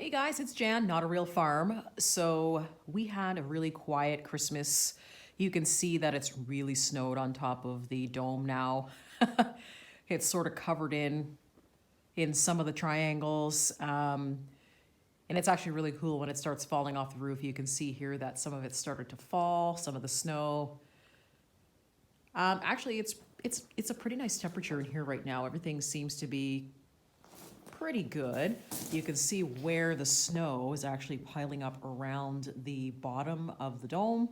Hey guys, it's Jan, Not a Real Farm. So we had a really quiet Christmas. You can see that it's really snowed on top of the dome now. It's sort of covered in some of the triangles. And it's actually really cool when it starts falling off the roof. You can see here that some of it started to fall, some of the snow. Actually, it's a pretty nice temperature in here right now. Everything seems to be pretty good. You can see where the snow is actually piling up around the bottom of the dome.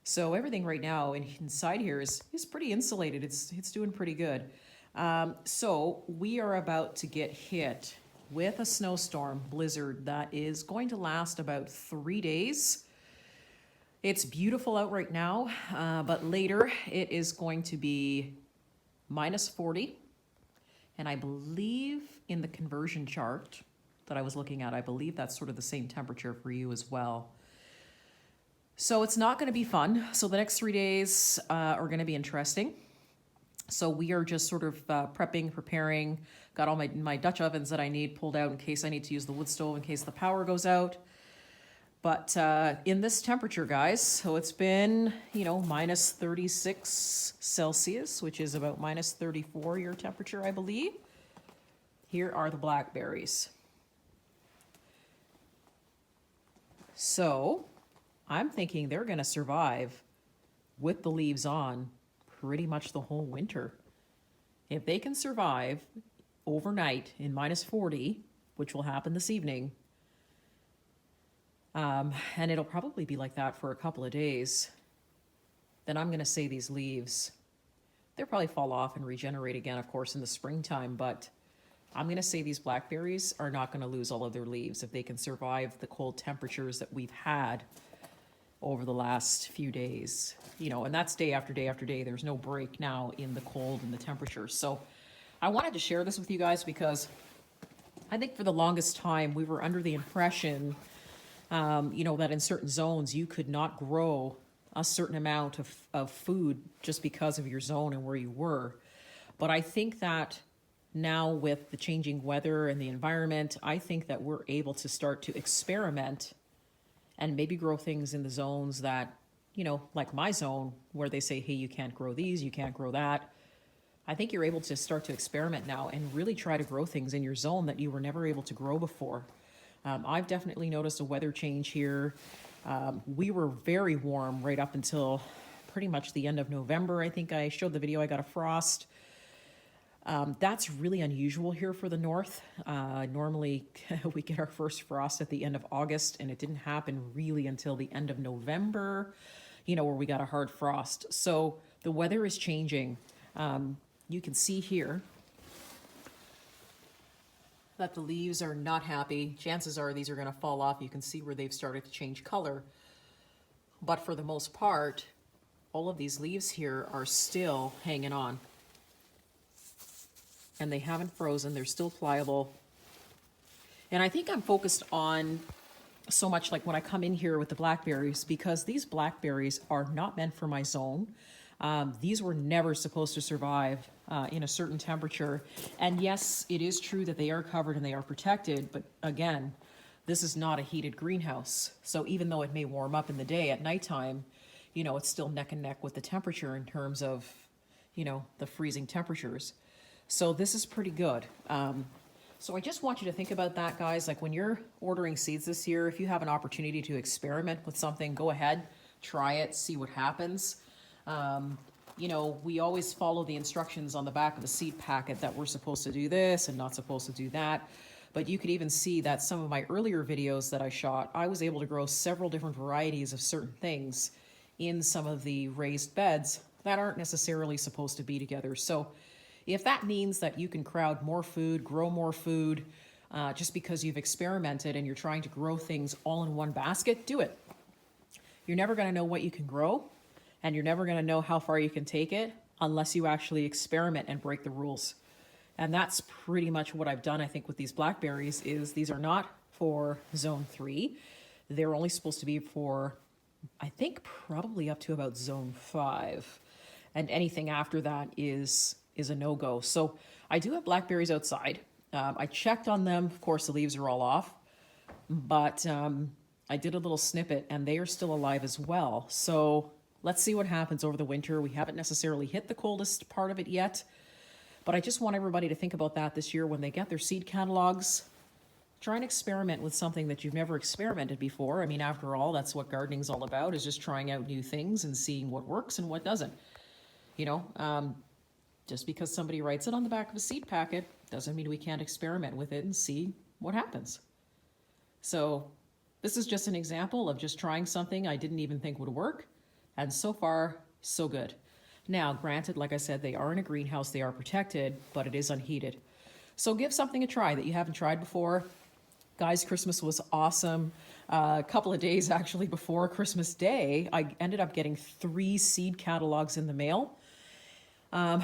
So everything right now inside here is pretty insulated. It's doing pretty good. So we are about to get hit with a snowstorm blizzard that is going to last about 3 days. It's beautiful out right now, but later it is going to be -40. And I believe in the conversion chart that I was looking at, I believe that's sort of the same temperature for you as well. So it's not going to be fun. So the next 3 days are going to be interesting. So we are just sort of preparing, got all my Dutch ovens that I need pulled out in case I need to use the wood stove in case the power goes out. But in this temperature, guys, so it's been, -36 Celsius, which is about -34 your temperature, I believe. Here are the blackberries. So I'm thinking they're going to survive with the leaves on pretty much the whole winter. If they can survive overnight in -40, which will happen this evening, and it'll probably be like that for a couple of days, then I'm going to say these leaves, they'll probably fall off and regenerate again, of course, in the springtime, but I'm going to say these blackberries are not going to lose all of their leaves if they can survive the cold temperatures that we've had over the last few days. And that's day after day after day. There's no break now in the cold and the temperatures. So I wanted to share this with you guys because I think for the longest time we were under the impression that in certain zones you could not grow a certain amount of food just because of your zone and where you were. But I think that now with the changing weather and the environment, I think that we're able to start to experiment and maybe grow things in the zones that, like my zone, where they say, hey, you can't grow these, you can't grow that. I think you're able to start to experiment now and really try to grow things in your zone that you were never able to grow before. I've definitely noticed a weather change here. We were very warm right up until pretty much the end of November. I think I showed the video, I got a frost. That's really unusual here for the north. Normally we get our first frost at the end of August, and it didn't happen really until the end of November, where we got a hard frost. So the weather is changing. You can see here that the leaves are not happy. Chances are these are going to fall off. You can see where they've started to change color. But for the most part, all of these leaves here are still hanging on. And they haven't frozen. They're still pliable. And I think I'm focused on so much like when I come in here with the blackberries, because these blackberries are not meant for my zone. These were never supposed to survive in a certain temperature. And yes, it is true that they are covered and they are protected, but again, this is not a heated greenhouse. So even though it may warm up in the day, at nighttime, it's still neck and neck with the temperature in terms of, the freezing temperatures. So this is pretty good. So I just want you to think about that, guys. Like when you're ordering seeds this year, if you have an opportunity to experiment with something, go ahead, try it, see what happens. We always follow the instructions on the back of the seed packet that we're supposed to do this and not supposed to do that. But you could even see that some of my earlier videos that I shot, I was able to grow several different varieties of certain things in some of the raised beds that aren't necessarily supposed to be together. So if that means that you can crowd more food, grow more food, just because you've experimented and you're trying to grow things all in one basket, do it. You're never going to know what you can grow, and you're never going to know how far you can take it unless you actually experiment and break the rules. And that's pretty much what I've done, I think, with these blackberries, is these are not for zone 3. They're only supposed to be for, I think, probably up to about zone 5. And anything after that is a no-go. So I do have blackberries outside. I checked on them. Of course, the leaves are all off. but I did a little snippet and they are still alive as well. So let's see what happens over the winter. We haven't necessarily hit the coldest part of it yet, but I just want everybody to think about that this year when they get their seed catalogs. Try and experiment with something that you've never experimented before. I mean, after all, that's what gardening's all about, is just trying out new things and seeing what works and what doesn't. You know, just because somebody writes it on the back of a seed packet doesn't mean we can't experiment with it and see what happens. So this is just an example of just trying something I didn't even think would work. And so far, so good. Now, granted, like I said, they are in a greenhouse, they are protected, but it is unheated. So give something a try that you haven't tried before. Guys, Christmas was awesome. A couple of days actually before Christmas Day, I ended up getting 3 seed catalogs in the mail. And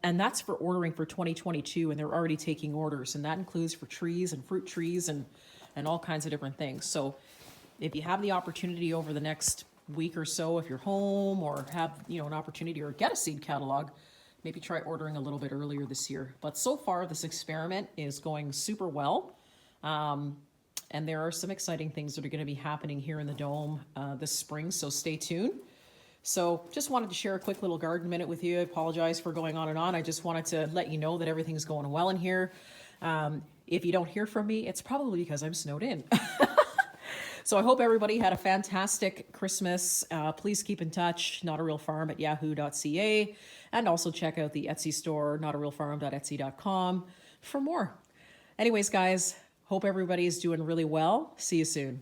that's for ordering for 2022, and they're already taking orders, and that includes for trees and fruit trees and all kinds of different things. So if you have the opportunity over the next week or so, if you're home or have, you know, an opportunity or get a seed catalog, maybe try ordering a little bit earlier this year. But so far, this experiment is going super well. And there are some exciting things that are going to be happening here in the Dome this spring, so stay tuned. So just wanted to share a quick little garden minute with you. I apologize for going on and on. I just wanted to let you know that everything's going well in here. If you don't hear from me, it's probably because I'm snowed in. So I hope everybody had a fantastic Christmas. Please keep in touch, notarealfarm@yahoo.ca, and also check out the Etsy store, notarealfarm.etsy.com, for more. Anyways, guys, hope everybody is doing really well. See you soon.